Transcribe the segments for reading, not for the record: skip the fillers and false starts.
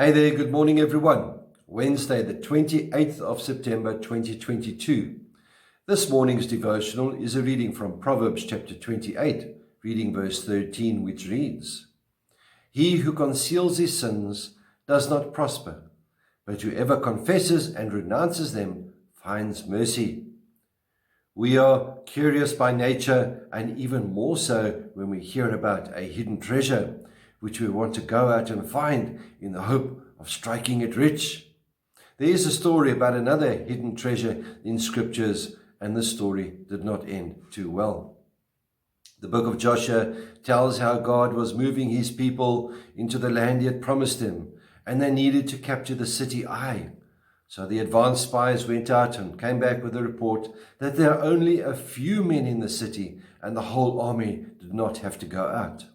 Hey there, good morning everyone. Wednesday, the 28th of September 2022. This morning's devotional is a reading from Proverbs chapter 28, reading verse 13, which reads, "He who conceals his sins does not prosper, but whoever confesses and renounces them finds mercy." We are curious by nature, and even more so when we hear about a hidden treasure, which we want to go out and find in the hope of striking it rich. There is a story about another hidden treasure in scriptures, and the story did not end too well. The book of Joshua tells how God was moving his people into the land he had promised them, and they needed to capture the city Ai. So the advanced spies went out and came back with a report that there are only a few men in the city, and the whole army did not have to go out.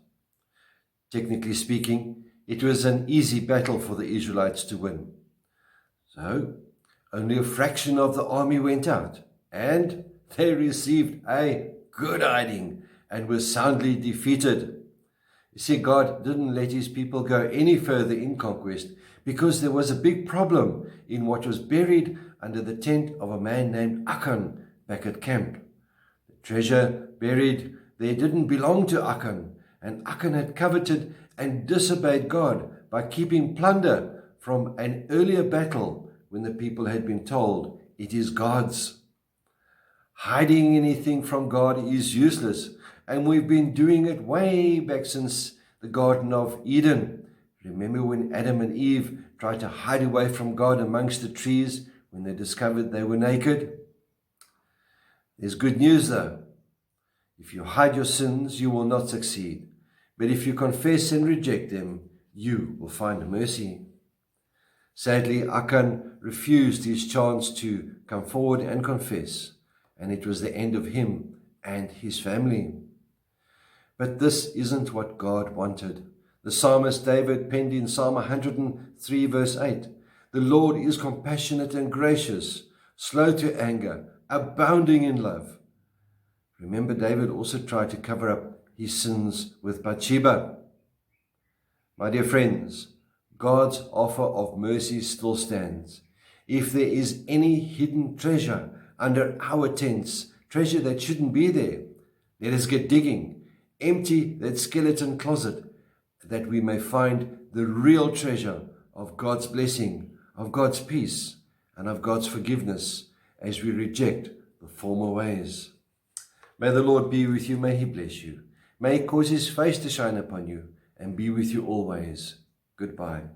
Technically speaking, it was an easy battle for the Israelites to win. So, only a fraction of the army went out, and they received a good hiding and were soundly defeated. You see, God didn't let his people go any further in conquest because there was a big problem in what was buried under the tent of a man named Achan back at camp. The treasure buried there didn't belong to Achan, and Achan had coveted and disobeyed God by keeping plunder from an earlier battle when the people had been told it is God's. Hiding anything from God is useless, and we've been doing it way back since the Garden of Eden. Remember when Adam and Eve tried to hide away from God amongst the trees when they discovered they were naked? There's good news though. If you hide your sins, you will not succeed. But if you confess and reject them, you will find mercy. Sadly, Achan refused his chance to come forward and confess, and it was the end of him and his family. But this isn't what God wanted. The psalmist David penned in Psalm 103 verse 8, "The Lord is compassionate and gracious, slow to anger, abounding in love." Remember, David also tried to cover up his sins with Bathsheba. My dear friends, God's offer of mercy still stands. If there is any hidden treasure under our tents, treasure that shouldn't be there, let us get digging, empty that skeleton closet, that we may find the real treasure of God's blessing, of God's peace, and of God's forgiveness as we reject the former ways. May the Lord be with you. May he bless you. May he cause his face to shine upon you and be with you always. Goodbye.